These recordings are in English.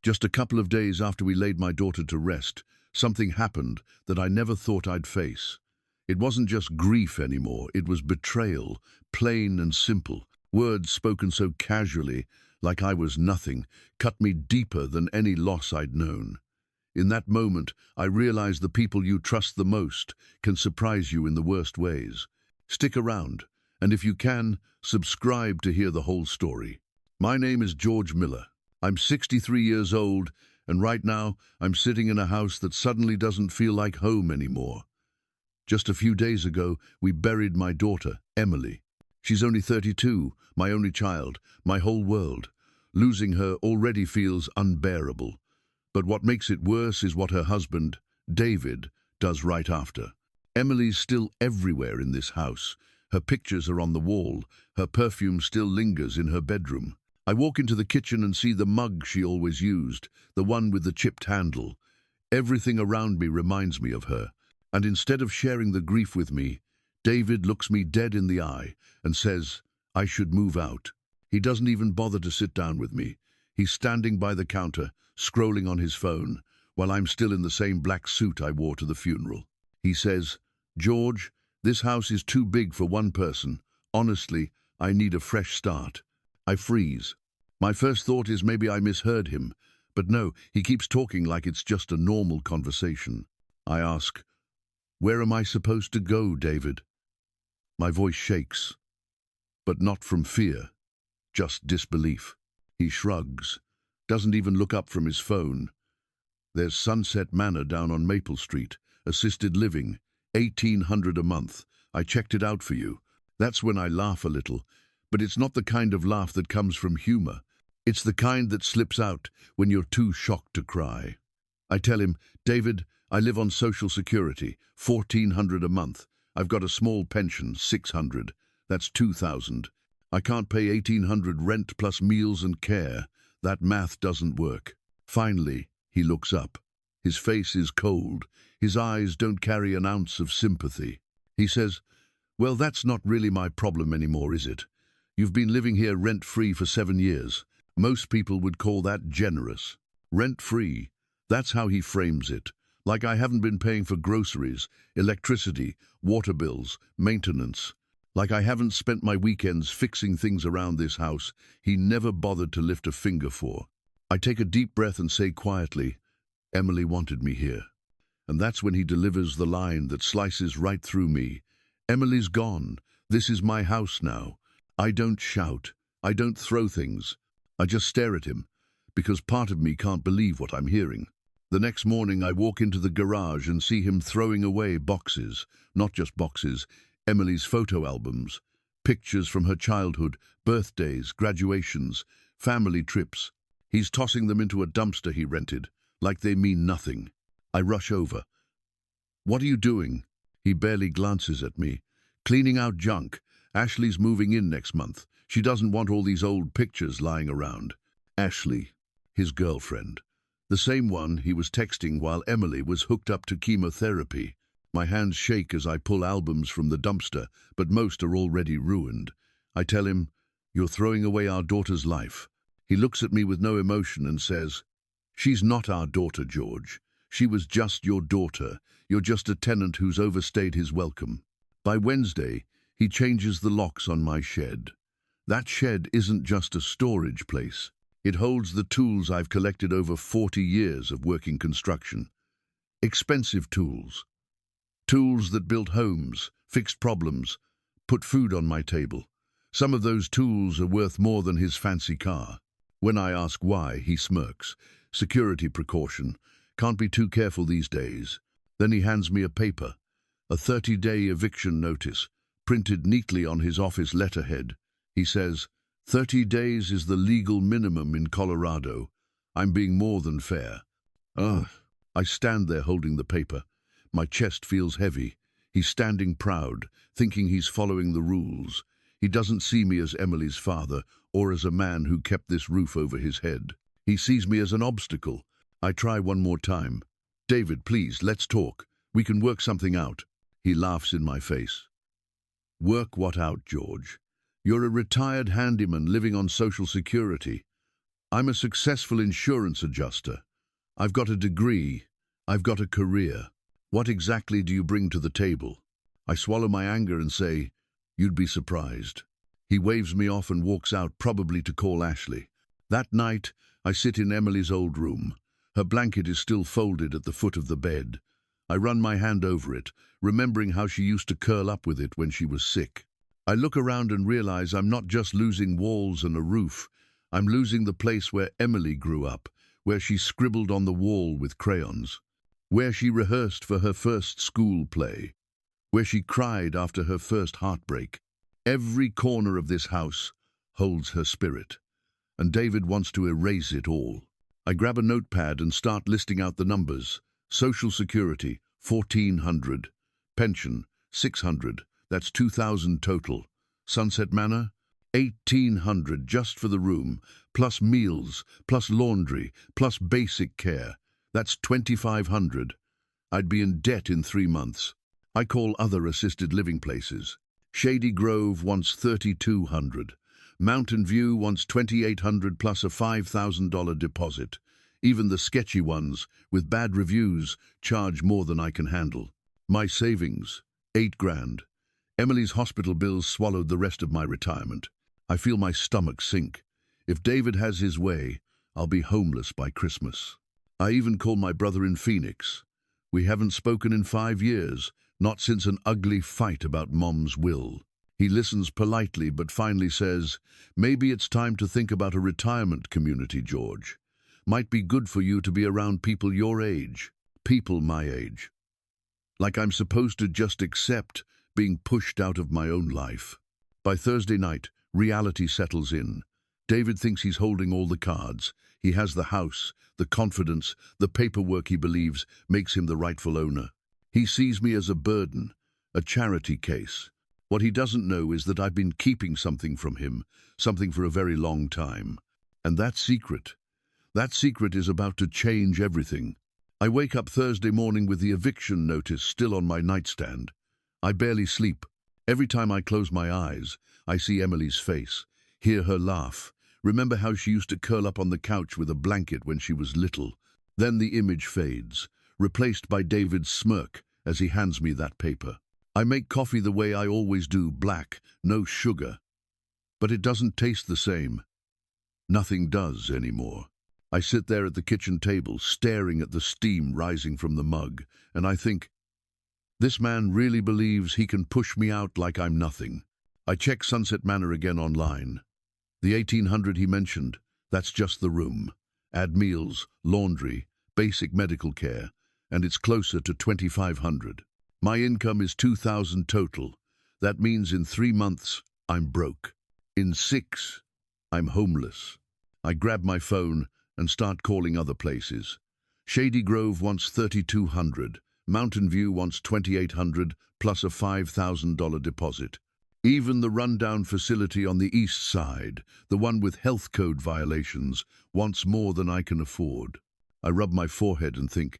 Just a couple of days after we laid my daughter to rest, something happened that I never thought I'd face. It wasn't just grief anymore, it was betrayal, plain and simple. Words spoken so casually, like I was nothing, cut me deeper than any loss I'd known. In that moment, I realized the people you trust the most can surprise you in the worst ways. Stick around, and if you can, subscribe to hear the whole story. My name is George Miller. I'm 63 years old, and right now I'm sitting in a house that suddenly doesn't feel like home anymore. Just a few days ago, we buried my daughter, Emily. She's only 32, my only child, my whole world. Losing her already feels unbearable. But what makes it worse is what her husband, David, does right after. Emily's still everywhere in this house. Her pictures are on the wall. Her perfume still lingers in her bedroom. I walk into the kitchen and see the mug she always used, the one with the chipped handle. Everything around me reminds me of her. And instead of sharing the grief with me, David looks me dead in the eye and says, I should move out. He doesn't even bother to sit down with me. He's standing by the counter, scrolling on his phone, while I'm still in the same black suit I wore to the funeral. He says, George, this house is too big for one person. Honestly, I need a fresh start. I freeze. My first thought is maybe I misheard him, but no, he keeps talking like it's just a normal conversation. I ask, where am I supposed to go, David? My voice shakes, but not from fear, just disbelief. He shrugs, doesn't even look up from his phone. There's Sunset Manor down on Maple Street, assisted living, $1,800 a month. I checked it out for you. That's when I laugh a little, but it's not the kind of laugh that comes from humor. It's the kind that slips out when you're too shocked to cry. I tell him, David, I live on Social Security, $1,400 a month. I've got a small pension, $600. That's $2,000. I can't pay $1,800 rent plus meals and care. That math doesn't work. Finally, he looks up. His face is cold. His eyes don't carry an ounce of sympathy. He says, well, that's not really my problem anymore, is it? You've been living here rent-free for 7 years. Most people would call that generous. Rent-free. That's how he frames it. Like I haven't been paying for groceries, electricity, water bills, maintenance. Like I haven't spent my weekends fixing things around this house he never bothered to lift a finger for. I take a deep breath and say quietly, Emily wanted me here. And that's when he delivers the line that slices right through me. Emily's gone. This is my house now. I don't shout. I don't throw things. I just stare at him, because part of me can't believe what I'm hearing. The next morning I walk into the garage and see him throwing away boxes, not just boxes, Emily's photo albums, pictures from her childhood, birthdays, graduations, family trips. He's tossing them into a dumpster he rented, like they mean nothing. I rush over. What are you doing? He barely glances at me. Cleaning out junk. Ashley's moving in next month. She doesn't want all these old pictures lying around. Ashley, his girlfriend. The same one he was texting while Emily was hooked up to chemotherapy. My hands shake as I pull albums from the dumpster, but most are already ruined. I tell him, you're throwing away our daughter's life. He looks at me with no emotion and says, she's not our daughter, George. She was just your daughter. You're just a tenant who's overstayed his welcome. By Wednesday, he changes the locks on my shed. That shed isn't just a storage place. It holds the tools I've collected over 40 years of working construction. Expensive tools. Tools that built homes, fixed problems, put food on my table. Some of those tools are worth more than his fancy car. When I ask why, he smirks. Security precaution. Can't be too careful these days. Then he hands me a paper, a 30-day eviction notice, printed neatly on his office letterhead. He says, 30 days is the legal minimum in Colorado. I'm being more than fair. I stand there holding the paper. My chest feels heavy. He's standing proud, thinking he's following the rules. He doesn't see me as Emily's father or as a man who kept this roof over his head. He sees me as an obstacle. I try one more time. David, please, let's talk. We can work something out. He laughs in my face. Work what out, George? You're a retired handyman living on Social Security. I'm a successful insurance adjuster. I've got a degree. I've got a career. What exactly do you bring to the table? I swallow my anger and say, you'd be surprised. He waves me off and walks out, probably to call Ashley. That night, I sit in Emily's old room. Her blanket is still folded at the foot of the bed. I run my hand over it, remembering how she used to curl up with it when she was sick. I look around and realize I'm not just losing walls and a roof. I'm losing the place where Emily grew up, where she scribbled on the wall with crayons, where she rehearsed for her first school play, where she cried after her first heartbreak. Every corner of this house holds her spirit, and David wants to erase it all. I grab a notepad and start listing out the numbers. Social Security, 1,400. Pension, 600. That's 2,000 total. Sunset Manor, 1,800 just for the room, plus meals, plus laundry, plus basic care. That's 2,500. I'd be in debt in 3 months. I call other assisted living places. Shady Grove wants 3,200. Mountain View wants 2,800 plus a $5,000 deposit. Even the sketchy ones, with bad reviews, charge more than I can handle. My savings, 8 grand. Emily's hospital bills swallowed the rest of my retirement. I feel my stomach sink. If David has his way, I'll be homeless by Christmas. I even call my brother in Phoenix. We haven't spoken in 5 years, not since an ugly fight about Mom's will. He listens politely but finally says, maybe it's time to think about a retirement community, George. Might be good for you to be around people your age, people my age. Like I'm supposed to just accept being pushed out of my own life. By Thursday night, reality settles in. David thinks he's holding all the cards. He has the house, the confidence, the paperwork he believes makes him the rightful owner. He sees me as a burden, a charity case. What he doesn't know is that I've been keeping something from him, something for a very long time. And that secret is about to change everything. I wake up Thursday morning with the eviction notice still on my nightstand. I barely sleep. Every time I close my eyes, I see Emily's face, hear her laugh, remember how she used to curl up on the couch with a blanket when she was little. Then the image fades, replaced by David's smirk as he hands me that paper. I make coffee the way I always do, black, no sugar. But it doesn't taste the same. Nothing does anymore. I sit there at the kitchen table, staring at the steam rising from the mug, and I think, this man really believes he can push me out like I'm nothing. I check Sunset Manor again online. The 1,800 he mentioned, that's just the room. Add meals, laundry, basic medical care, and it's closer to 2,500. My income is 2,000 total. That means in 3 months, I'm broke. In 6, I'm homeless. I grab my phone and start calling other places. Shady Grove wants 3,200. Mountain View wants 2,800 plus a $5,000 deposit. Even the rundown facility on the east side, the one with health code violations, wants more than I can afford. I rub my forehead and think,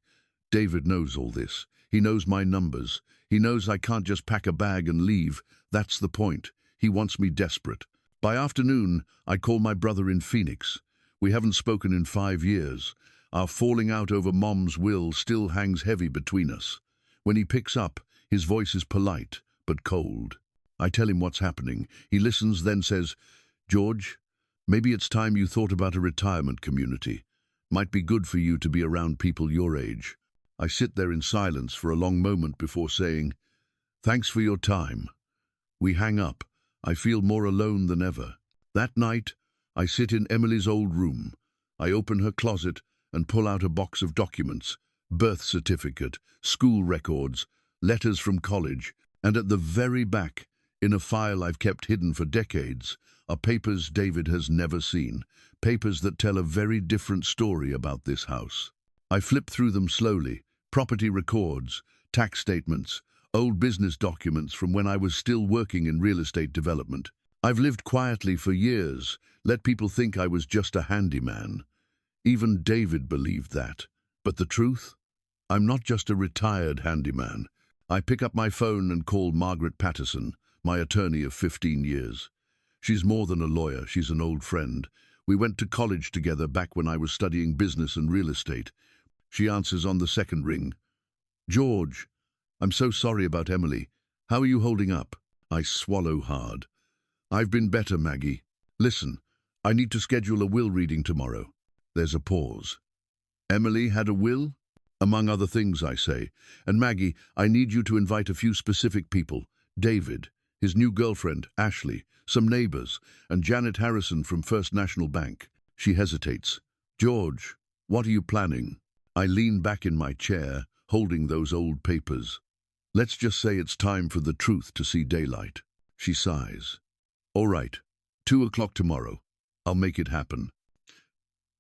David knows all this. He knows my numbers. He knows I can't just pack a bag and leave. That's the point. He wants me desperate. By afternoon, I call my brother in Phoenix. We haven't spoken in 5 years. Our falling out over Mom's will still hangs heavy between us. When he picks up, his voice is polite, but cold. I tell him what's happening. He listens, then says, George, maybe it's time you thought about a retirement community. Might be good for you to be around people your age. I sit there in silence for a long moment before saying, thanks for your time. We hang up. I feel more alone than ever. That night, I sit in Emily's old room. I open her closet and pull out a box of documents, birth certificate, school records, letters from college, and at the very back, in a file I've kept hidden for decades, are papers David has never seen, papers that tell a very different story about this house. I flip through them slowly, property records, tax statements, old business documents from when I was still working in real estate development. I've lived quietly for years, let people think I was just a handyman. Even David believed that. But the truth? I'm not just a retired handyman. I pick up my phone and call Margaret Patterson, my attorney of 15 years. She's more than a lawyer, she's an old friend. We went to college together back when I was studying business and real estate. She answers on the second ring. George, I'm so sorry about Emily. How are you holding up? I swallow hard. I've been better, Maggie. Listen, I need to schedule a will reading tomorrow. There's a pause. Emily had a will? Among other things, I say. And Maggie, I need you to invite a few specific people. David, his new girlfriend, Ashley, some neighbors, and Janet Harrison from First National Bank. She hesitates. George, what are you planning? I lean back in my chair, holding those old papers. Let's just say it's time for the truth to see daylight. She sighs. All right, 2 o'clock tomorrow. I'll make it happen.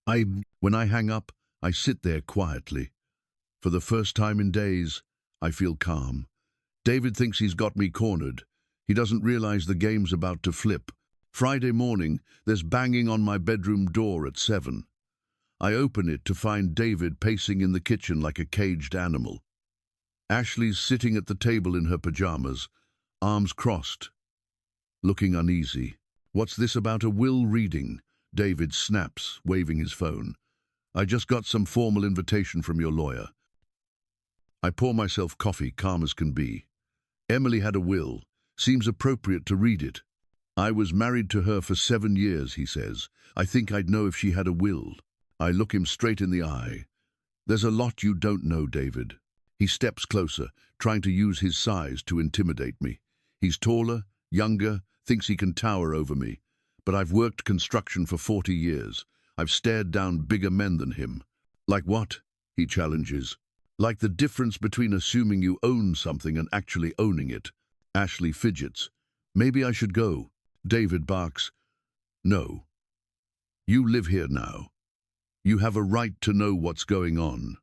When I hang up, I sit there quietly. For the first time in days, I feel calm. David thinks he's got me cornered. He doesn't realize the game's about to flip. Friday morning, there's banging on my bedroom door at 7. I open it to find David pacing in the kitchen like a caged animal. Ashley's sitting at the table in her pajamas, arms crossed, looking uneasy. What's this about a will reading? David snaps, waving his phone. I just got some formal invitation from your lawyer. I pour myself coffee, calm as can be. Emily had a will. Seems appropriate to read it. I was married to her for 7 years, he says. I think I'd know if she had a will. I look him straight in the eye. There's a lot you don't know, David. He steps closer, trying to use his size to intimidate me. He's taller, younger, thinks he can tower over me. But I've worked construction for 40 years. I've stared down bigger men than him. Like what? He challenges. Like the difference between assuming you own something and actually owning it. Ashley fidgets. Maybe I should go. David barks. No. You live here now. You have a right to know what's going on.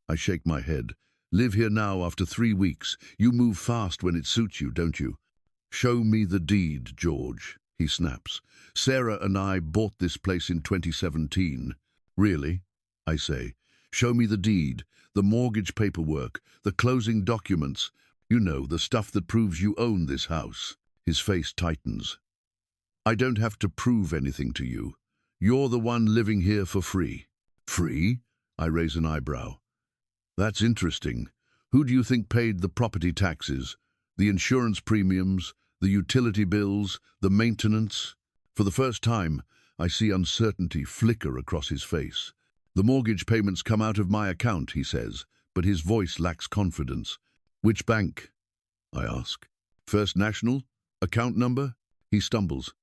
I shake my head. Live here now after 3 weeks. You move fast when it suits you, don't you? Show me the deed, George, he snaps. Sarah and I bought this place in 2017. Really? I say. Show me the deed, the mortgage paperwork, the closing documents. You know, the stuff that proves you own this house. His face tightens. I don't have to prove anything to you. You're the one living here for free. Free? I raise an eyebrow. That's interesting. Who do you think paid the property taxes, the insurance premiums, the utility bills, the maintenance? For the first time, I see uncertainty flicker across his face. The mortgage payments come out of my account, he says, but his voice lacks confidence. Which bank? I ask. First National? Account number? He stumbles.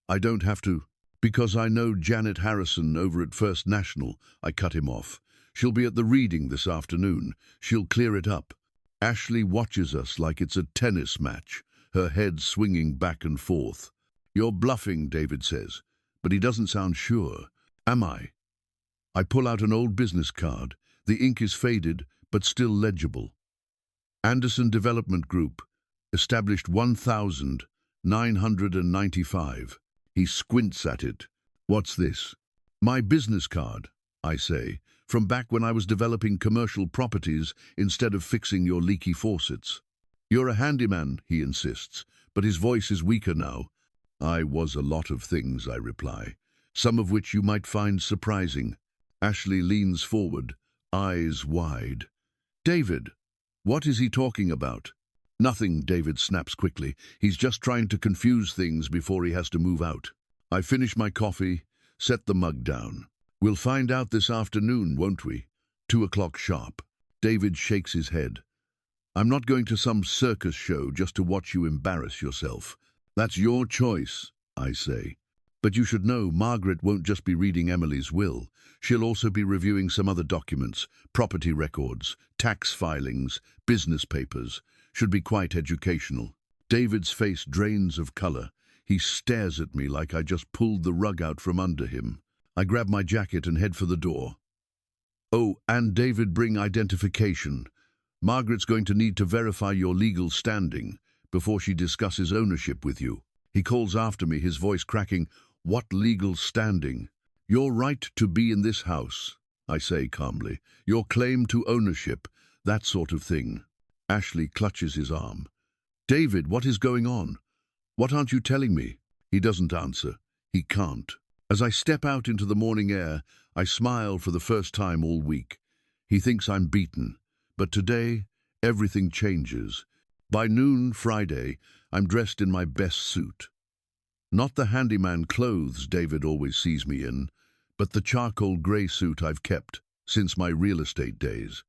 I don't have to. Because I know Janet Harrison over at First National, I cut him off. She'll be at the reading this afternoon. She'll clear it up. Ashley watches us like it's a tennis match, her head swinging back and forth. You're bluffing, David says, but he doesn't sound sure. Am I? I pull out an old business card. The ink is faded, but still legible. Anderson Development Group, established 1995. He squints at it. What's this? My business card, I say, from back when I was developing commercial properties instead of fixing your leaky faucets. You're a handyman, he insists, but his voice is weaker now. I was a lot of things, I reply, some of which you might find surprising. Ashley leans forward, eyes wide. David, what is he talking about? Nothing, David snaps quickly. He's just trying to confuse things before he has to move out. I finish my coffee, set the mug down. We'll find out this afternoon, won't we? 2 o'clock sharp. David shakes his head. I'm not going to some circus show just to watch you embarrass yourself. That's your choice, I say. But you should know Margaret won't just be reading Emily's will. She'll also be reviewing some other documents, property records, tax filings, business papers. Should be quite educational. David's face drains of color. He stares at me like I just pulled the rug out from under him. I grab my jacket and head for the door. Oh, and David, bring identification. Margaret's going to need to verify your legal standing before she discusses ownership with you. He calls after me, his voice cracking. What legal standing? Your right to be in this house, I say calmly. Your claim to ownership, that sort of thing. Ashley clutches his arm. David, what is going on? What aren't you telling me? He doesn't answer. He can't. As I step out into the morning air, I smile for the first time all week. He thinks I'm beaten, but today, everything changes. By noon Friday, I'm dressed in my best suit. Not the handyman clothes David always sees me in, but the charcoal grey suit I've kept since my real estate days.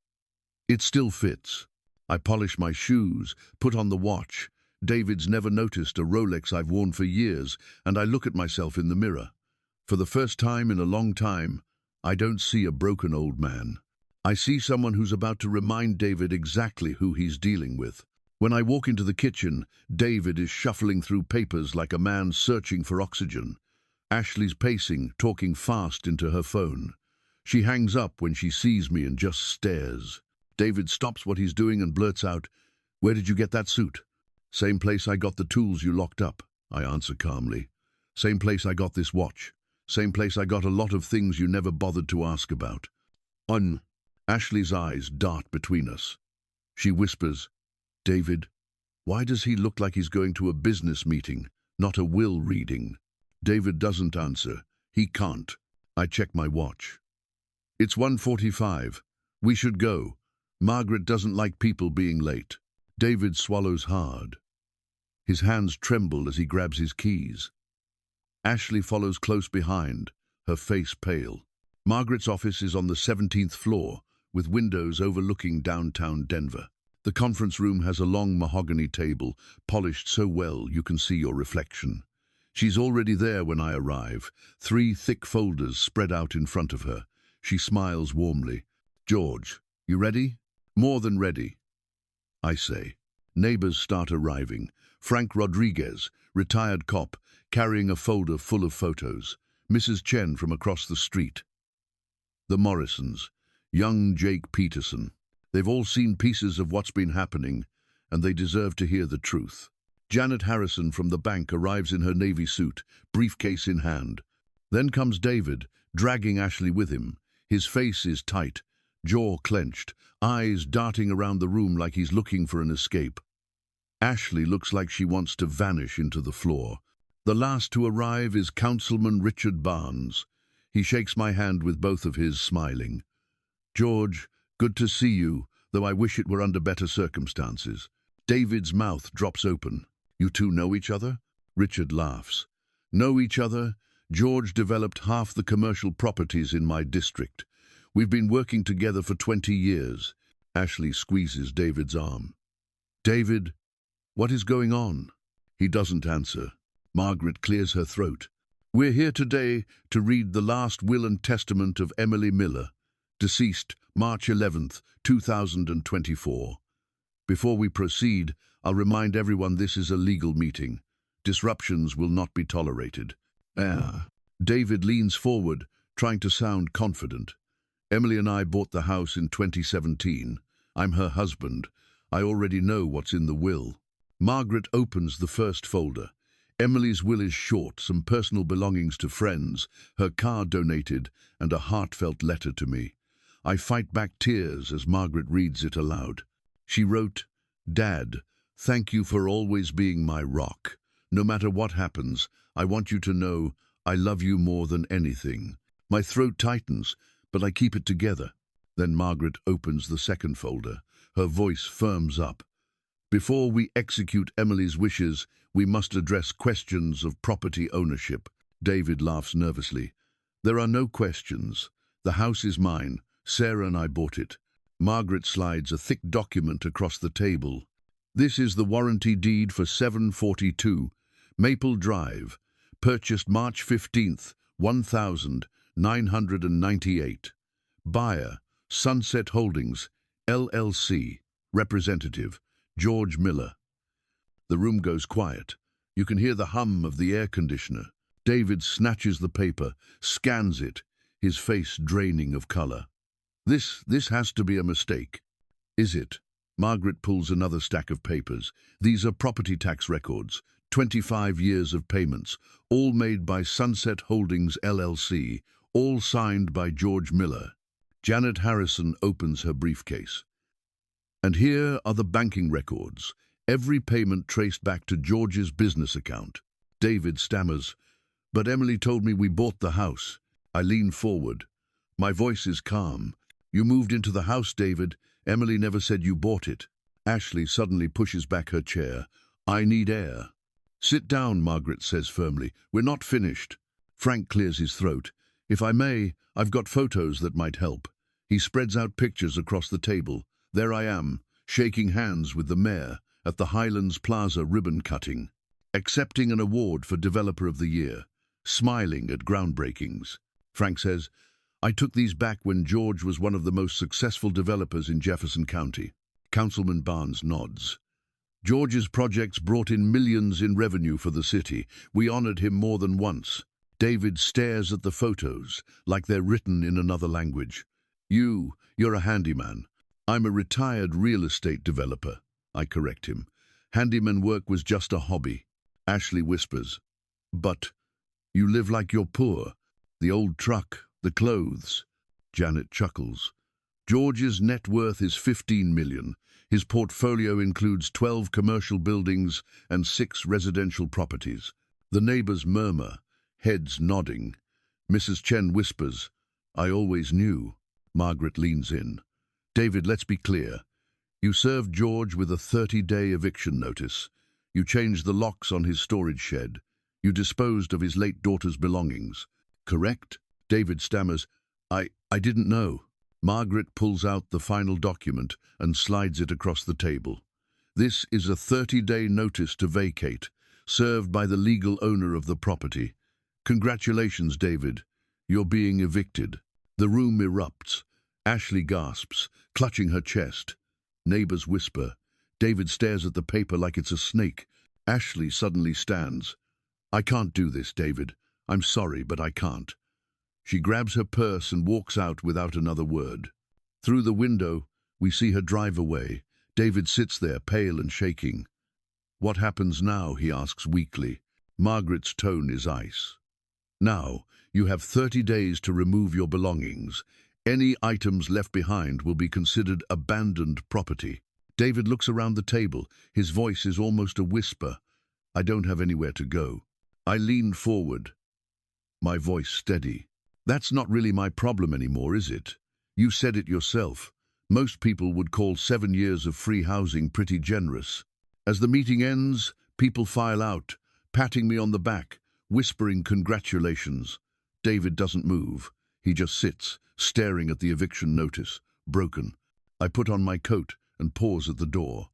It still fits. I polish my shoes, put on the watch. David's never noticed a Rolex I've worn for years, and I look at myself in the mirror. For the first time in a long time, I don't see a broken old man. I see someone who's about to remind David exactly who he's dealing with. When I walk into the kitchen, David is shuffling through papers like a man searching for oxygen. Ashley's pacing, talking fast into her phone. She hangs up when she sees me and just stares. David stops what he's doing and blurts out, "Where did you get that suit?" "Same place I got the tools you locked up," I answer calmly. "Same place I got this watch. Same place I got a lot of things you never bothered to ask about." Ashley's eyes dart between us. She whispers, "David, why does he look like he's going to a business meeting, not a will reading?" David doesn't answer. He can't. I check my watch. "It's 1:45. We should go. Margaret doesn't like people being late." David swallows hard. His hands tremble as he grabs his keys. Ashley follows close behind, her face pale. Margaret's office is on the 17th floor, with windows overlooking downtown Denver. The conference room has a long mahogany table, polished so well you can see your reflection. She's already there when I arrive, 3 thick folders spread out in front of her. She smiles warmly. "George, you ready?" "More than ready," I say. Neighbors start arriving. Frank Rodriguez, retired cop, carrying a folder full of photos. Mrs. Chen from across the street. The Morrisons. Young Jake Peterson. They've all seen pieces of what's been happening, and they deserve to hear the truth. Janet Harrison from the bank arrives in her navy suit, briefcase in hand. Then comes David, dragging Ashley with him. His face is tight, jaw clenched, eyes darting around the room like he's looking for an escape. Ashley looks like she wants to vanish into the floor. The last to arrive is Councilman Richard Barnes. He shakes my hand with both of his, smiling. "George, good to see you, though I wish it were under better circumstances." David's mouth drops open. "You two know each other?" Richard laughs. "Know each other? George developed half the commercial properties in my district. We've been working together for 20 years. Ashley squeezes David's arm. "David, what is going on?" He doesn't answer. Margaret clears her throat. "We're here today to read the last will and testament of Emily Miller, deceased March 11th, 2024. Before we proceed, I'll remind everyone this is a legal meeting. Disruptions will not be tolerated." David leans forward, trying to sound confident. "Emily and I bought the house in 2017. I'm her husband. I already know what's in the will." Margaret opens the first folder. Emily's will is short, some personal belongings to friends, her car donated, and a heartfelt letter to me. I fight back tears as Margaret reads it aloud. She wrote, "Dad, thank you for always being my rock. No matter what happens, I want you to know I love you more than anything." My throat tightens, but I keep it together. Then Margaret opens the second folder. Her voice firms up. "Before we execute Emily's wishes, we must address questions of property ownership." David laughs nervously. "There are no questions. The house is mine. Sarah and I bought it." Margaret slides a thick document across the table. "This is the warranty deed for 742 Maple Drive, purchased March 15th, 1998. Buyer, Sunset Holdings, LLC. Representative, George Miller." The room goes quiet. You can hear the hum of the air conditioner. David snatches the paper, scans it, his face draining of color. This has to be a mistake." "Is it?" Margaret pulls another stack of papers. "These are property tax records, 25 years of payments, all made by Sunset Holdings LLC, all signed by George Miller." Janet Harrison opens her briefcase. "And here are the banking records, every payment traced back to George's business account." David stammers, But Emily told me we bought the house. I lean forward. My voice is calm. You moved into the house, David. Emily never said you bought it. Ashley suddenly pushes back her chair. I need air. Sit down, Margaret says firmly. We're not finished. Frank clears his throat. If I may, I've got photos that might help. He spreads out pictures across the table. There I am, shaking hands with the mayor at the Highlands Plaza ribbon cutting, accepting an award for Developer of the Year, smiling at groundbreakings. Frank says, I took these back when George was one of the most successful developers in Jefferson County. Councilman Barnes nods. George's projects brought in millions in revenue for the city. We honored him more than once. David stares at the photos, like they're written in another language. You're a handyman. I'm a retired real estate developer. I correct him. Handyman work was just a hobby. Ashley whispers. But you live like you're poor. The old truck, the clothes. Janet chuckles. George's net worth is $15 million. His portfolio includes 12 commercial buildings and 6 residential properties. The neighbors murmur, heads nodding. Mrs. Chen whispers, I always knew. Margaret leans in. David, let's be clear. You served George with a 30-day eviction notice. You changed the locks on his storage shed. You disposed of his late daughter's belongings. Correct? David stammers, I didn't know. Margaret pulls out the final document and slides it across the table. This is a 30-day notice to vacate, served by the legal owner of the property. Congratulations, David. You're being evicted. The room erupts. Ashley gasps, clutching her chest. Neighbors whisper. David stares at the paper like it's a snake. Ashley suddenly stands. I can't do this, David. I'm sorry, but I can't. She grabs her purse and walks out without another word. Through the window, we see her drive away. David sits there, pale and shaking. What happens now, he asks weakly. Margaret's tone is ice. Now, you have 30 days to remove your belongings. Any items left behind will be considered abandoned property. David looks around the table. His voice is almost a whisper. I don't have anywhere to go. I lean forward, my voice steady. That's not really my problem anymore, is it? You said it yourself. Most people would call 7 years of free housing pretty generous. As the meeting ends, people file out, patting me on the back, whispering congratulations. David doesn't move. He just sits, staring at the eviction notice, broken. I put on my coat and pause at the door.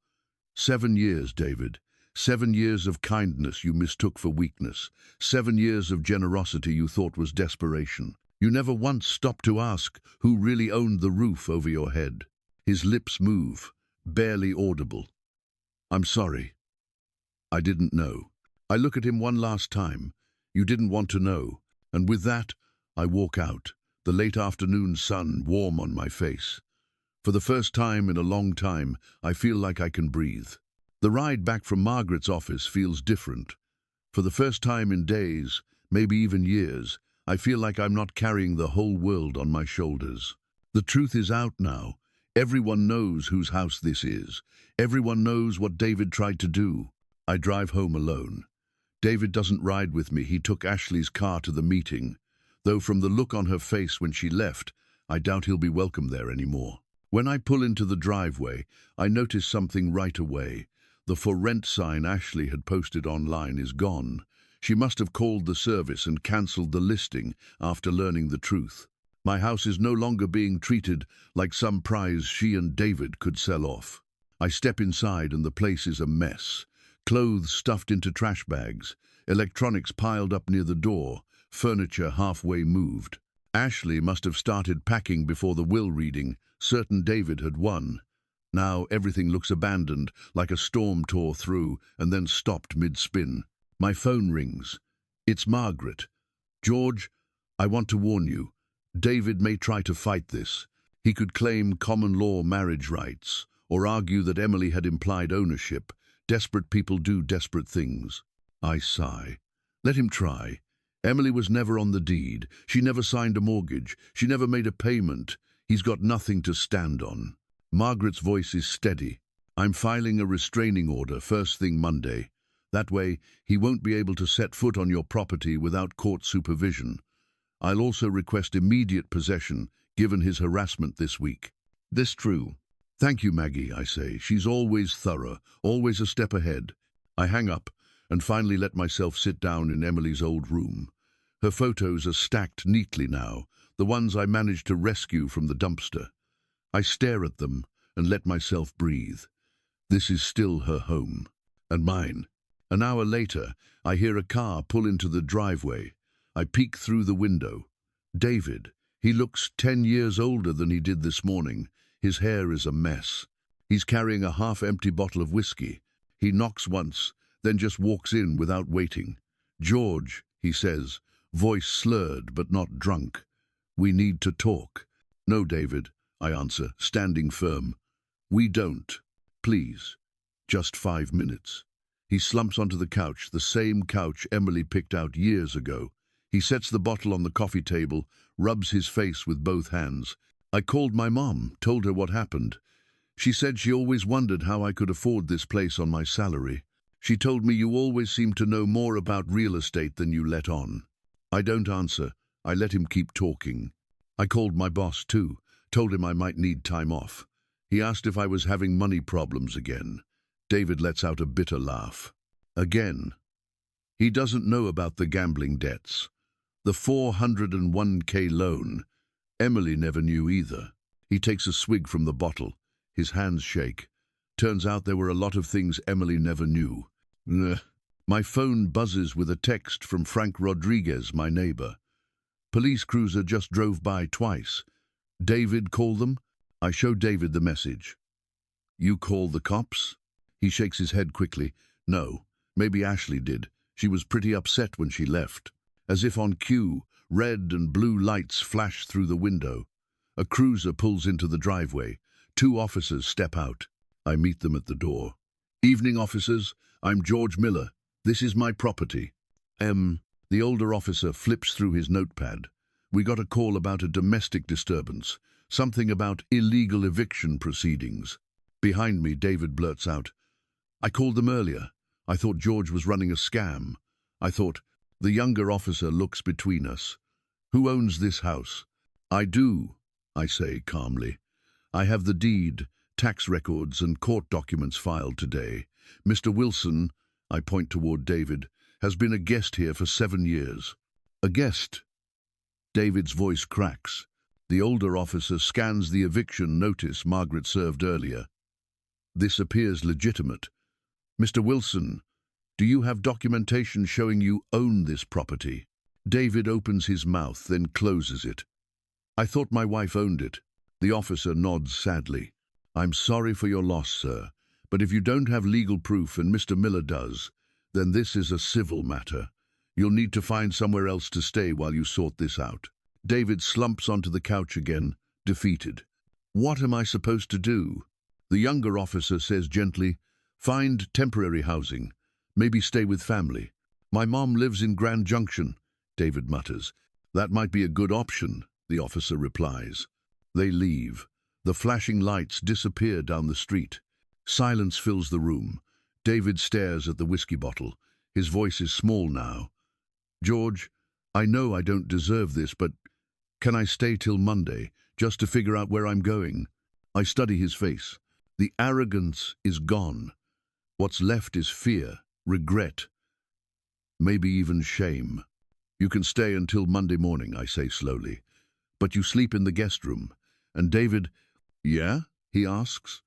7 years, David. 7 years of kindness you mistook for weakness. 7 years of generosity you thought was desperation. You never once stopped to ask who really owned the roof over your head. His lips move, barely audible. I'm sorry. I didn't know. I look at him one last time. You didn't want to know. And with that, I walk out, the late afternoon sun warm on my face. For the first time in a long time, I feel like I can breathe. The ride back from Margaret's office feels different. For the first time in days, maybe even years, I feel like I'm not carrying the whole world on my shoulders. The truth is out now. Everyone knows whose house this is. Everyone knows what David tried to do. I drive home alone. David doesn't ride with me. He took Ashley's car to the meeting. Though from the look on her face when she left, I doubt he'll be welcome there anymore. When I pull into the driveway, I notice something right away. The for rent sign Ashley had posted online is gone. She must have called the service and cancelled the listing after learning the truth. My house is no longer being treated like some prize she and David could sell off. I step inside and the place is a mess. Clothes stuffed into trash bags, electronics piled up near the door, furniture halfway moved. Ashley must have started packing before the will reading, certain David had won. Now everything looks abandoned, like a storm tore through and then stopped mid-spin. My phone rings. It's Margaret. George, I want to warn you. David may try to fight this. He could claim common law marriage rights, or argue that Emily had implied ownership. Desperate people do desperate things. I sigh. Let him try. Emily was never on the deed. She never signed a mortgage. She never made a payment. He's got nothing to stand on. Margaret's voice is steady. I'm filing a restraining order first thing Monday. That way, he won't be able to set foot on your property without court supervision. I'll also request immediate possession, given his harassment this week. This true. Thank you, Maggie, I say. She's always thorough, always a step ahead. I hang up and finally let myself sit down in Emily's old room. Her photos are stacked neatly now, the ones I managed to rescue from the dumpster. I stare at them and let myself breathe. This is still her home. And mine. An hour later, I hear a car pull into the driveway. I peek through the window. David. He looks 10 years older than he did this morning. His hair is a mess. He's carrying a half-empty bottle of whiskey. He knocks once, then just walks in without waiting. "George," he says, voice slurred but not drunk. "We need to talk." "No, David," I answer, standing firm. "We don't. Please. Just 5 minutes." He slumps onto the couch, the same couch Emily picked out years ago. He sets the bottle on the coffee table, rubs his face with both hands. "I called my mom, told her what happened. She said she always wondered how I could afford this place on my salary. She told me you always seem to know more about real estate than you let on." I don't answer. I let him keep talking. "I called my boss too, told him I might need time off. He asked if I was having money problems again." David lets out a bitter laugh. "Again. He doesn't know about the gambling debts. The 401k loan. Emily never knew either." He takes a swig from the bottle. His hands shake. Turns out there were a lot of things Emily never knew. My phone buzzes with a text from Frank Rodriguez, my neighbor. "Police cruiser just drove by twice. David called them?" I show David the message. "You call the cops?" He shakes his head quickly. "No, maybe Ashley did. She was pretty upset when she left." As if on cue, red and blue lights flash through the window. A cruiser pulls into the driveway. 2 officers step out. I meet them at the door. "Evening, officers. I'm George Miller. This is my property." The older officer flips through his notepad. "We got a call about a domestic disturbance. Something about illegal eviction proceedings." Behind me, David blurts out, "I called them earlier. I thought George was running a scam. I thought..." The younger officer looks between us. "Who owns this house?" "I do," I say calmly. "I have the deed, tax records and court documents filed today. Mr. Wilson," I point toward David, "has been a guest here for 7 years." "A guest?" David's voice cracks. The older officer scans the eviction notice Margaret served earlier. "This appears legitimate. Mr. Wilson, do you have documentation showing you own this property?" David opens his mouth, then closes it. "I thought my wife owned it." The officer nods sadly. "I'm sorry for your loss, sir, but if you don't have legal proof and Mr. Miller does, then this is a civil matter. You'll need to find somewhere else to stay while you sort this out." David slumps onto the couch again, defeated. "What am I supposed to do?" The younger officer says gently, "Find temporary housing. Maybe stay with family." "My mom lives in Grand Junction," David mutters. "That might be a good option," the officer replies. They leave. The flashing lights disappear down the street. Silence fills the room. David stares at the whiskey bottle. His voice is small now. "George, I know I don't deserve this, but can I stay till Monday, just to figure out where I'm going?" I study his face. The arrogance is gone. What's left is fear, regret, maybe even shame. "You can stay until Monday morning," I say slowly. "But you sleep in the guest room." And David, "Yeah?" he asks,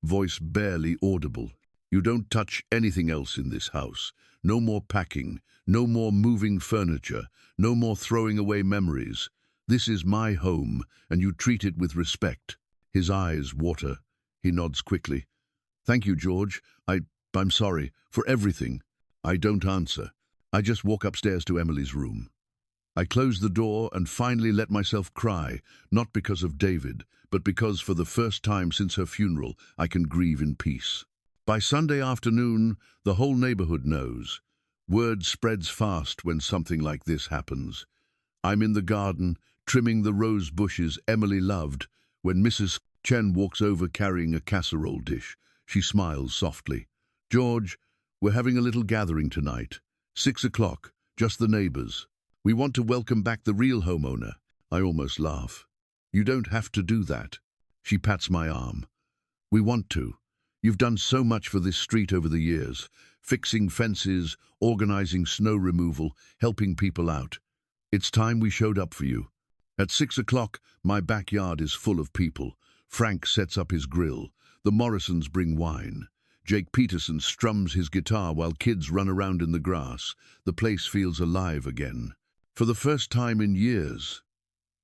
voice barely audible. "You don't touch anything else in this house. No more packing, no more moving furniture, no more throwing away memories. This is my home, and you treat it with respect." His eyes water. He nods quickly. "Thank you, George. I'm sorry for everything." I don't answer. I just walk upstairs to Emily's room. I close the door and finally let myself cry, not because of David, but because for the first time since her funeral, I can grieve in peace. By Sunday afternoon, the whole neighborhood knows. Word spreads fast when something like this happens. I'm in the garden, trimming the rose bushes Emily loved, when Mrs. Chen walks over carrying a casserole dish. She smiles softly. "George, We're having a little gathering tonight. 6 o'clock, just the neighbors. We want to welcome back the real homeowner. I almost laugh. You don't have to do that. She pats my arm. We want to. You've done so much for this street over the years. Fixing fences, organizing snow removal, helping people out. It's time we showed up for you. At 6 o'clock, my backyard is full of people. Frank sets up his grill. The Morrisons bring wine. Jake Peterson strums his guitar while kids run around in the grass. The place feels alive again. For the first time in years,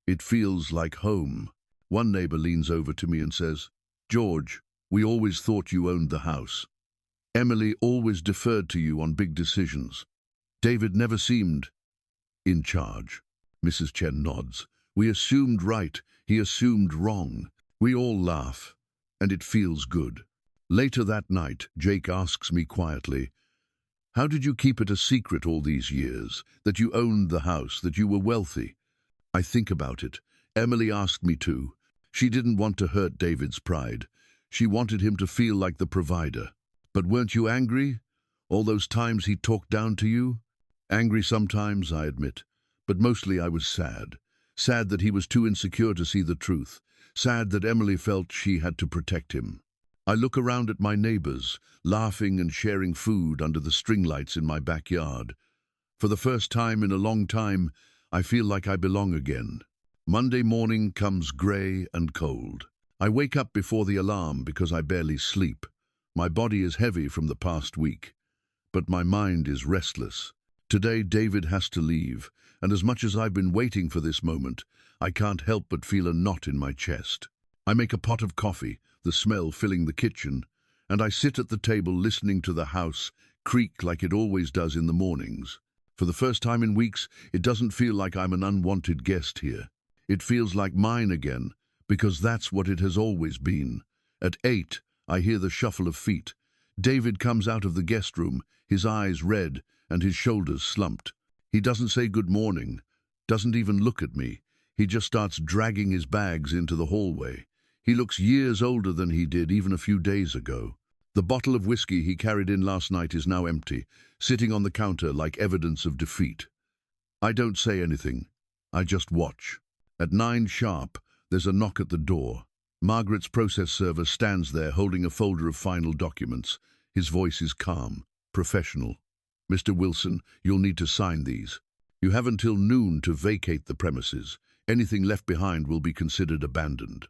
it feels like home. One neighbor leans over to me and says, "George, we always thought you owned the house. Emily always deferred to you on big decisions. David never seemed in charge." Mrs. Chen nods. "We assumed right, he assumed wrong." We all laugh, and it feels good. Later that night, Jake asks me quietly, "How did you keep it a secret all these years, that you owned the house, that you were wealthy?" I think about it. Emily asked me to. She didn't want to hurt David's pride. She wanted him to feel like the provider. "But weren't you angry? All those times he talked down to you?" "Angry sometimes, I admit. But mostly I was sad. Sad that he was too insecure to see the truth. Sad that Emily felt she had to protect him." I look around at my neighbors, laughing and sharing food under the string lights in my backyard. For the first time in a long time, I feel like I belong again. Monday morning comes grey and cold. I wake up before the alarm because I barely sleep. My body is heavy from the past week, but my mind is restless. Today David has to leave, and as much as I've been waiting for this moment, I can't help but feel a knot in my chest. I make a pot of coffee, the smell filling the kitchen, and I sit at the table listening to the house creak like it always does in the mornings. For the first time in weeks, it doesn't feel like I'm an unwanted guest here. It feels like mine again, because that's what it has always been. At 8, I hear the shuffle of feet. David comes out of the guest room, his eyes red and his shoulders slumped. He doesn't say good morning, doesn't even look at me. He just starts dragging his bags into the hallway. He looks years older than he did even a few days ago. The bottle of whiskey he carried in last night is now empty, sitting on the counter like evidence of defeat. I don't say anything. I just watch. At 9 sharp, there's a knock at the door. Margaret's process server stands there holding a folder of final documents. His voice is calm, professional. "Mr. Wilson, you'll need to sign these. You have until noon to vacate the premises. Anything left behind will be considered abandoned."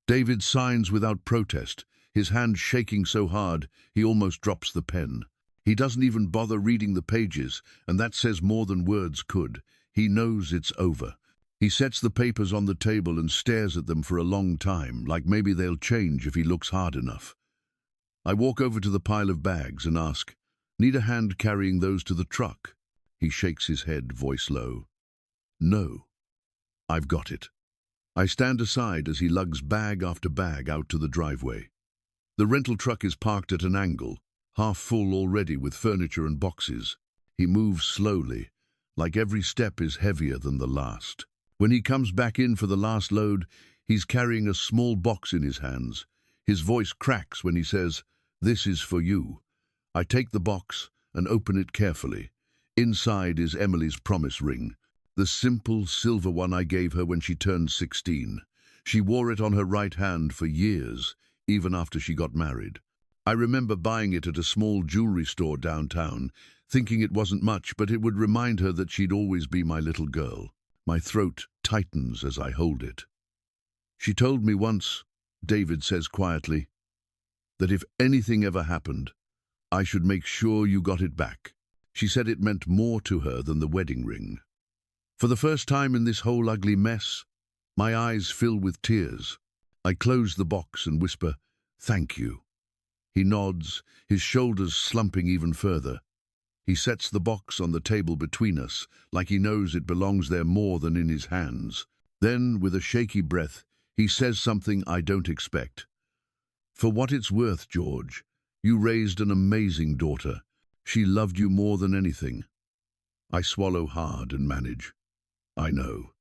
David signs without protest, his hand shaking so hard he almost drops the pen. He doesn't even bother reading the pages, and that says more than words could. He knows it's over. He sets the papers on the table and stares at them for a long time, like maybe they'll change if he looks hard enough. I walk over to the pile of bags and ask, "Need a hand carrying those to the truck?" He shakes his head, voice low. "No, I've got it." I stand aside as he lugs bag after bag out to the driveway. The rental truck is parked at an angle, half full already with furniture and boxes. He moves slowly, like every step is heavier than the last. When he comes back in for the last load, he's carrying a small box in his hands. His voice cracks when he says, "This is for you." I take the box and open it carefully. Inside is Emily's promise ring, the simple silver one I gave her when she turned 16. She wore it on her right hand for years, even after she got married. I remember buying it at a small jewelry store downtown, thinking it wasn't much, but it would remind her that she'd always be my little girl. My throat tightens as I hold it. "She told me once," David says quietly, "that if anything ever happened, I should make sure you got it back." She said it meant more to her than the wedding ring. For the first time in this whole ugly mess, my eyes fill with tears. I close the box and whisper, "Thank you." He nods, his shoulders slumping even further. He sets the box on the table between us, like he knows it belongs there more than in his hands. Then, with a shaky breath, he says something I don't expect. "For what it's worth, George, you raised an amazing daughter. She loved you more than anything." I swallow hard and manage. "I know."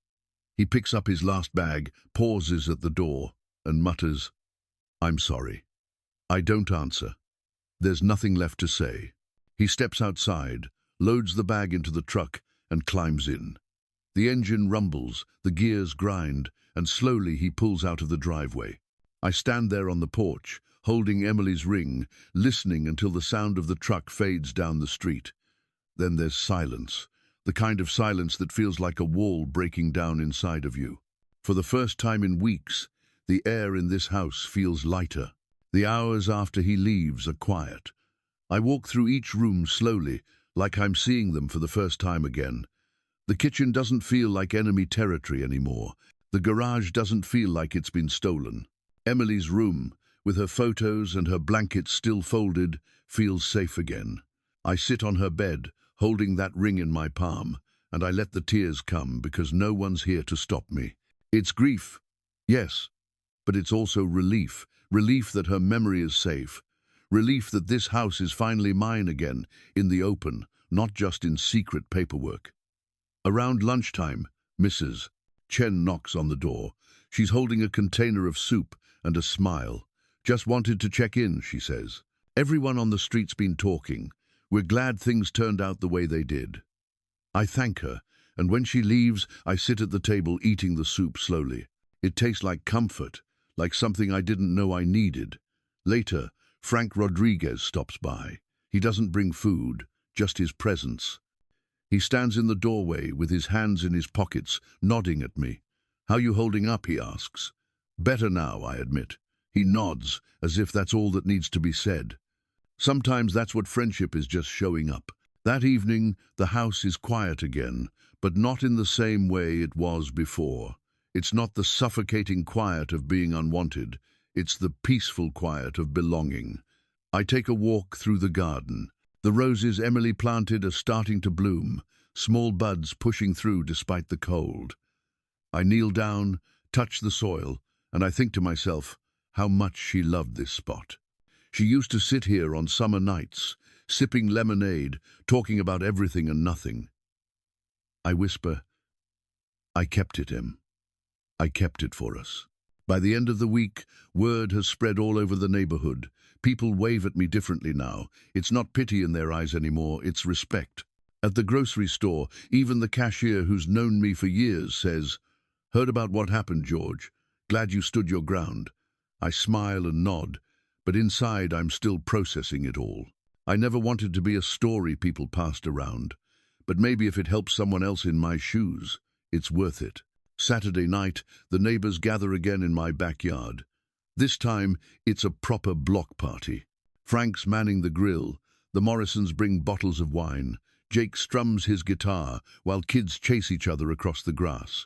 He picks up his last bag, pauses at the door, and mutters, "I'm sorry." I don't answer. There's nothing left to say. He steps outside, loads the bag into the truck, and climbs in. The engine rumbles, the gears grind, and slowly he pulls out of the driveway. I stand there on the porch, holding Emily's ring, listening until the sound of the truck fades down the street. Then there's silence, the kind of silence that feels like a wall breaking down inside of you. For the first time in weeks, the air in this house feels lighter. The hours after he leaves are quiet. I walk through each room slowly, like I'm seeing them for the first time again. The kitchen doesn't feel like enemy territory anymore. The garage doesn't feel like it's been stolen. Emily's room, with her photos and her blankets still folded, feels safe again. I sit on her bed, holding that ring in my palm, and I let the tears come because no one's here to stop me. It's grief, yes, but it's also relief. Relief that her memory is safe. Relief that this house is finally mine again, in the open, not just in secret paperwork. Around lunchtime, Mrs. Chen knocks on the door. She's holding a container of soup and a smile. "Just wanted to check in," she says. "Everyone on the street's been talking. We're glad things turned out the way they did." I thank her, and when she leaves, I sit at the table eating the soup slowly. It tastes like comfort, like something I didn't know I needed. Later, Frank Rodriguez stops by. He doesn't bring food, just his presence. He stands in the doorway with his hands in his pockets, nodding at me. "How you holding up?" he asks. "Better now," I admit. He nods, as if that's all that needs to be said. Sometimes that's what friendship is, just showing up. That evening, the house is quiet again, but not in the same way it was before. It's not the suffocating quiet of being unwanted. It's the peaceful quiet of belonging. I take a walk through the garden. The roses Emily planted are starting to bloom, small buds pushing through despite the cold. I kneel down, touch the soil, and I think to myself how much she loved this spot. She used to sit here on summer nights, sipping lemonade, talking about everything and nothing. I whisper, "I kept it, Em. I kept it for us." By the end of the week, word has spread all over the neighborhood. People wave at me differently now. It's not pity in their eyes anymore, it's respect. At the grocery store, even the cashier who's known me for years says, "Heard about what happened, George. Glad you stood your ground." I smile and nod, but inside I'm still processing it all. I never wanted to be a story people passed around, but maybe if it helps someone else in my shoes, it's worth it. Saturday night, the neighbors gather again in my backyard. This time, it's a proper block party. Frank's manning the grill, the Morrisons bring bottles of wine, Jake strums his guitar while kids chase each other across the grass.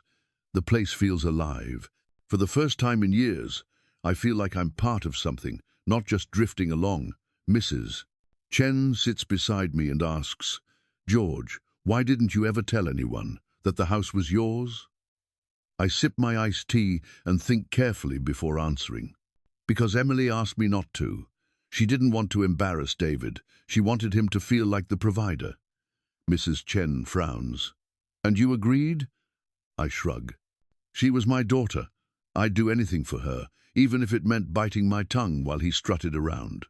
The place feels alive. For the first time in years, I feel like I'm part of something, not just drifting along. Mrs. Chen sits beside me and asks, "George, why didn't you ever tell anyone that the house was yours?" I sip my iced tea and think carefully before answering. Because Emily asked me not to. She didn't want to embarrass David. She wanted him to feel like the provider. Mrs. Chen frowns. "And you agreed?" I shrug. "She was my daughter. I'd do anything for her, even if it meant biting my tongue while he strutted around."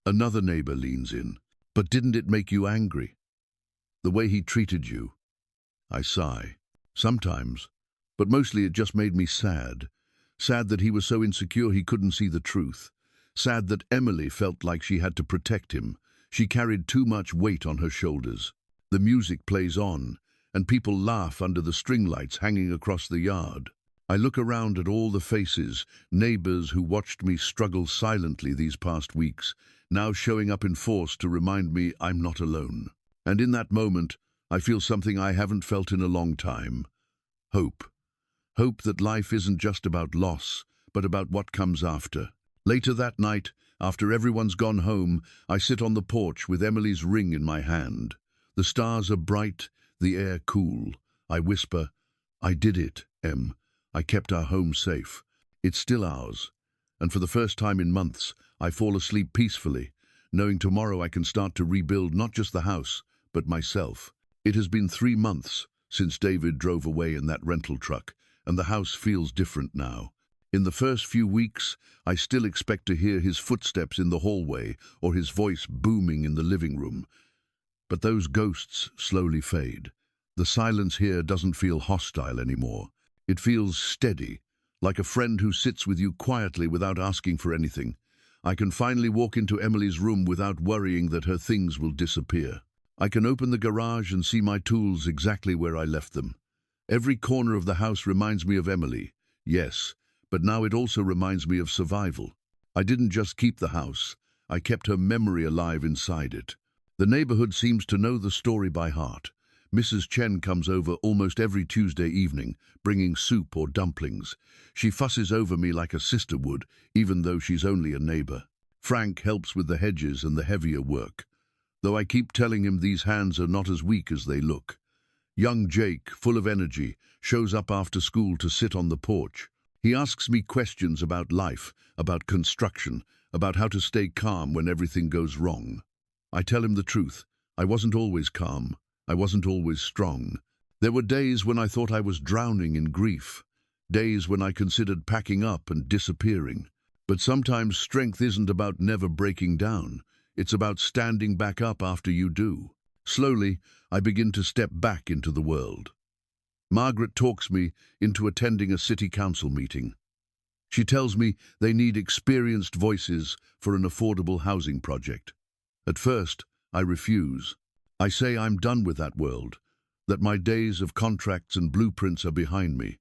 Another neighbor leans in. "But didn't it make you angry? The way he treated you?" I sigh. "Sometimes. But mostly it just made me sad. Sad that he was so insecure he couldn't see the truth. Sad that Emily felt like she had to protect him. She carried too much weight on her shoulders. The music plays on, and people laugh under the string lights hanging across the yard. I look around at all the faces, neighbors who watched me struggle silently these past weeks, now showing up in force to remind me I'm not alone. And in that moment, I feel something I haven't felt in a long time. Hope. Hope that life isn't just about loss, but about what comes after. Later that night, after everyone's gone home, I sit on the porch with Emily's ring in my hand. The stars are bright, the air cool. I whisper, "I did it, Em. I kept our home safe. It's still ours." And for the first time in months, I fall asleep peacefully, knowing tomorrow I can start to rebuild not just the house, but myself. It has been 3 months since David drove away in that rental truck, and the house feels different now. In the first few weeks, I still expect to hear his footsteps in the hallway or his voice booming in the living room. But those ghosts slowly fade. The silence here doesn't feel hostile anymore. It feels steady, like a friend who sits with you quietly without asking for anything. I can finally walk into Emily's room without worrying that her things will disappear. I can open the garage and see my tools exactly where I left them. Every corner of the house reminds me of Emily, yes, but now it also reminds me of survival. I didn't just keep the house, I kept her memory alive inside it. The neighborhood seems to know the story by heart. Mrs. Chen comes over almost every Tuesday evening, bringing soup or dumplings. She fusses over me like a sister would, even though she's only a neighbor. Frank helps with the hedges and the heavier work, though I keep telling him these hands are not as weak as they look. Young Jake, full of energy, shows up after school to sit on the porch. He asks me questions about life, about construction, about how to stay calm when everything goes wrong. I tell him the truth. I wasn't always calm. I wasn't always strong. There were days when I thought I was drowning in grief, days when I considered packing up and disappearing. But sometimes strength isn't about never breaking down. It's about standing back up after you do. Slowly, I begin to step back into the world. Margaret talks me into attending a city council meeting. She tells me they need experienced voices for an affordable housing project. At first, I refuse. I say I'm done with that world, that my days of contracts and blueprints are behind me.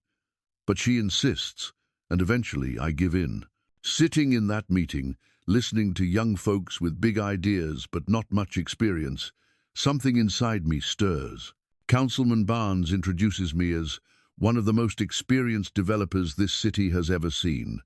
But she insists, and eventually I give in. Sitting in that meeting, listening to young folks with big ideas but not much experience, something inside me stirs. Councilman Barnes introduces me as one of the most experienced developers this city has ever seen.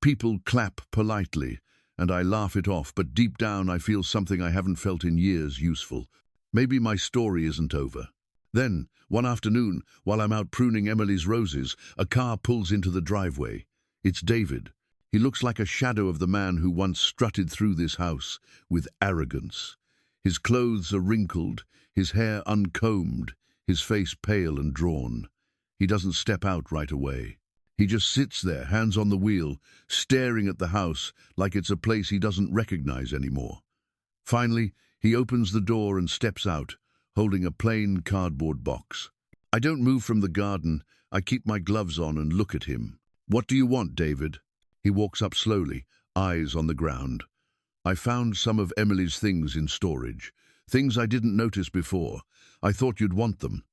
People clap politely, and I laugh it off, but deep down I feel something I haven't felt in years useful. Maybe my story isn't over. Then, one afternoon, while I'm out pruning Emily's roses, a car pulls into the driveway. It's David. He looks like a shadow of the man who once strutted through this house with arrogance. His clothes are wrinkled, his hair uncombed, his face pale and drawn. He doesn't step out right away. He just sits there, hands on the wheel, staring at the house like it's a place he doesn't recognize anymore. Finally, he opens the door and steps out, holding a plain cardboard box. I don't move from the garden. I keep my gloves on and look at him. "What do you want, David?" He walks up slowly, eyes on the ground. "I found some of Emily's things in storage. Things I didn't notice before. I thought you'd want them."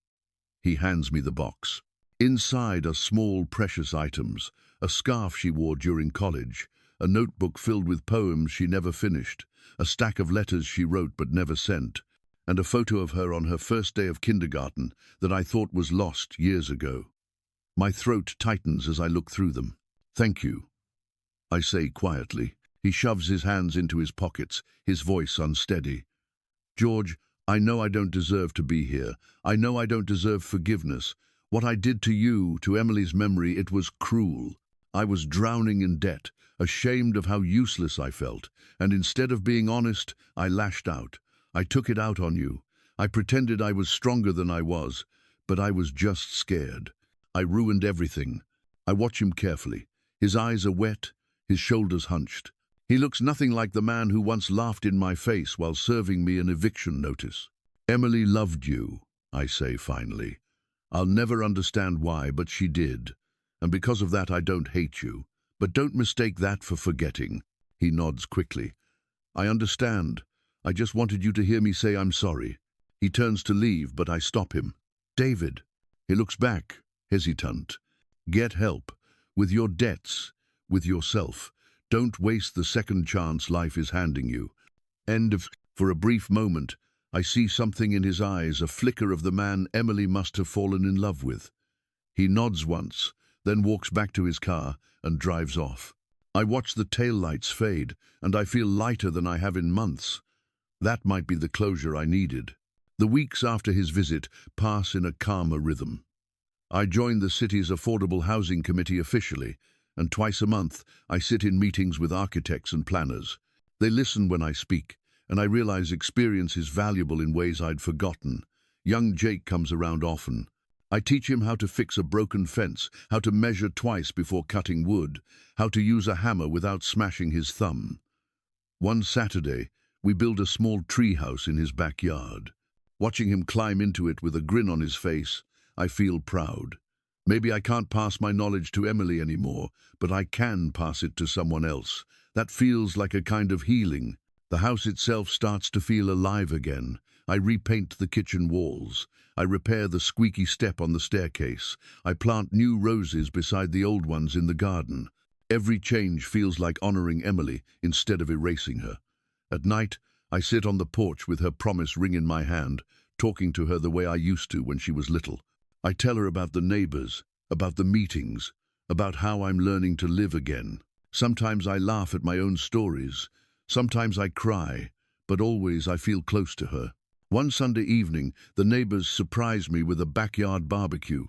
He hands me the box. Inside are small, precious items, a scarf she wore during college, a notebook filled with poems she never finished, a stack of letters she wrote but never sent, and a photo of her on her first day of kindergarten that I thought was lost years ago. My throat tightens as I look through them. "Thank you," I say quietly. He shoves his hands into his pockets, his voice unsteady. "George, I know I don't deserve to be here. I know I don't deserve forgiveness. What I did to you, to Emily's memory, it was cruel. I was drowning in debt, ashamed of how useless I felt, and instead of being honest, I lashed out. I took it out on you. I pretended I was stronger than I was, but I was just scared. I ruined everything." I watch him carefully. His eyes are wet, his shoulders hunched. He looks nothing like the man who once laughed in my face while serving me an eviction notice. "Emily loved you," I say finally. "I'll never understand why, but she did. And because of that, I don't hate you. But don't mistake that for forgetting." He nods quickly. "I understand. I just wanted you to hear me say I'm sorry." He turns to leave, but I stop him. "David." He looks back, hesitant. "Get help. With your debts. With yourself. Don't waste the second chance life is handing you." End of. For a brief moment, I see something in his eyes, a flicker of the man Emily must have fallen in love with. He nods once, then walks back to his car and drives off. I watch the taillights fade, and I feel lighter than I have in months. That might be the closure I needed. The weeks after his visit pass in a calmer rhythm. I join the city's Affordable Housing Committee officially, and twice a month I sit in meetings with architects and planners. They listen when I speak, and I realize experience is valuable in ways I'd forgotten. Young Jake comes around often. I teach him how to fix a broken fence, how to measure twice before cutting wood, how to use a hammer without smashing his thumb. One Saturday, we build a small tree house in his backyard. Watching him climb into it with a grin on his face, I feel proud. Maybe I can't pass my knowledge to Emily anymore, but I can pass it to someone else. That feels like a kind of healing. The house itself starts to feel alive again. I repaint the kitchen walls. I repair the squeaky step on the staircase. I plant new roses beside the old ones in the garden. Every change feels like honoring Emily instead of erasing her. At night, I sit on the porch with her promise ring in my hand, talking to her the way I used to when she was little. I tell her about the neighbors, about the meetings, about how I'm learning to live again. Sometimes I laugh at my own stories. Sometimes I cry, but always I feel close to her. One Sunday evening, the neighbors surprise me with a backyard barbecue.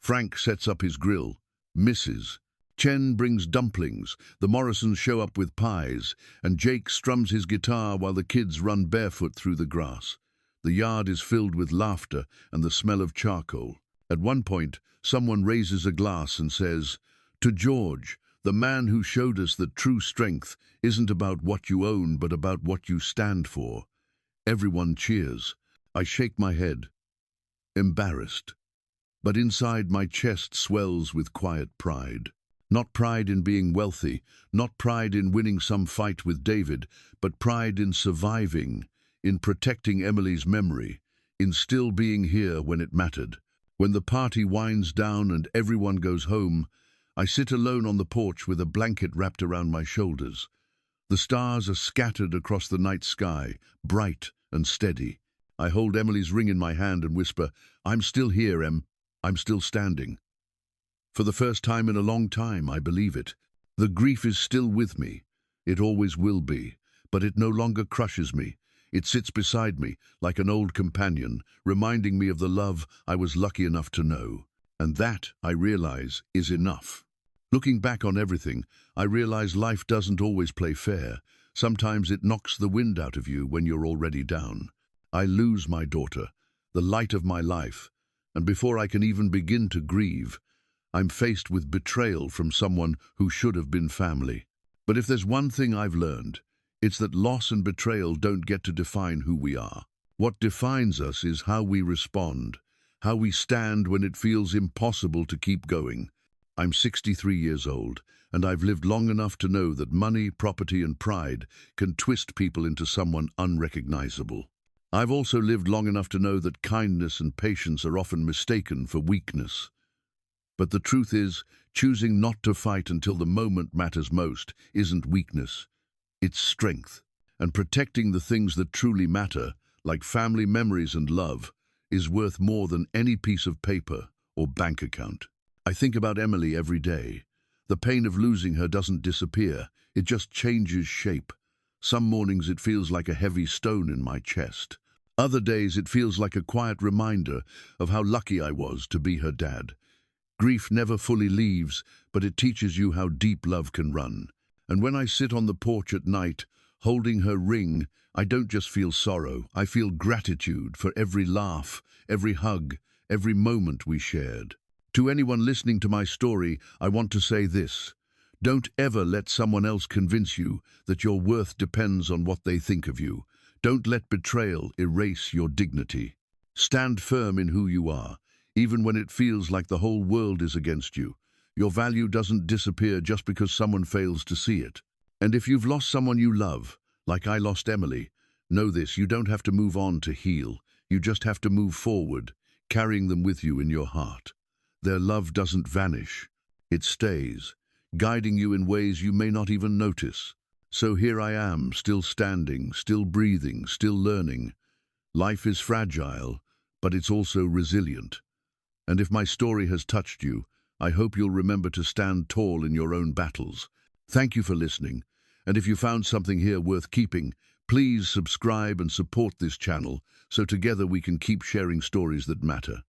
Frank sets up his grill. Mrs. Chen brings dumplings, the Morrisons show up with pies, and Jake strums his guitar while the kids run barefoot through the grass. The yard is filled with laughter and the smell of charcoal. At one point, someone raises a glass and says, "To George, the man who showed us that true strength isn't about what you own but about what you stand for." Everyone cheers. I shake my head, embarrassed. But inside my chest swells with quiet pride. Not pride in being wealthy, not pride in winning some fight with David, but pride in surviving, in protecting Emily's memory, in still being here when it mattered. When the party winds down and everyone goes home, I sit alone on the porch with a blanket wrapped around my shoulders. The stars are scattered across the night sky, bright and steady. I hold Emily's ring in my hand and whisper, "I'm still here, Em. I'm still standing." For the first time in a long time, I believe it. The grief is still with me. It always will be, but it no longer crushes me. It sits beside me like an old companion, reminding me of the love I was lucky enough to know. And that, I realize, is enough. Looking back on everything, I realize life doesn't always play fair. Sometimes it knocks the wind out of you when you're already down. I lose my daughter, the light of my life, and before I can even begin to grieve, I'm faced with betrayal from someone who should have been family. But if there's one thing I've learned, it's that loss and betrayal don't get to define who we are. What defines us is how we respond, how we stand when it feels impossible to keep going. I'm 63 years old, and I've lived long enough to know that money, property, and pride can twist people into someone unrecognizable. I've also lived long enough to know that kindness and patience are often mistaken for weakness. But the truth is, choosing not to fight until the moment matters most isn't weakness. It's strength. And protecting the things that truly matter, like family memories and love, is worth more than any piece of paper or bank account. I think about Emily every day. The pain of losing her doesn't disappear. It just changes shape. Some mornings it feels like a heavy stone in my chest. Other days it feels like a quiet reminder of how lucky I was to be her dad. Grief never fully leaves, but it teaches you how deep love can run. And when I sit on the porch at night, holding her ring, I don't just feel sorrow. I feel gratitude for every laugh, every hug, every moment we shared. To anyone listening to my story, I want to say this. Don't ever let someone else convince you that your worth depends on what they think of you. Don't let betrayal erase your dignity. Stand firm in who you are, even when it feels like the whole world is against you. Your value doesn't disappear just because someone fails to see it. And if you've lost someone you love, like I lost Emily, know this, you don't have to move on to heal. You just have to move forward, carrying them with you in your heart. Their love doesn't vanish. It stays, guiding you in ways you may not even notice. So here I am, still standing, still breathing, still learning. Life is fragile, but it's also resilient. And if my story has touched you, I hope you'll remember to stand tall in your own battles. Thank you for listening, and if you found something here worth keeping, please subscribe and support this channel so together we can keep sharing stories that matter.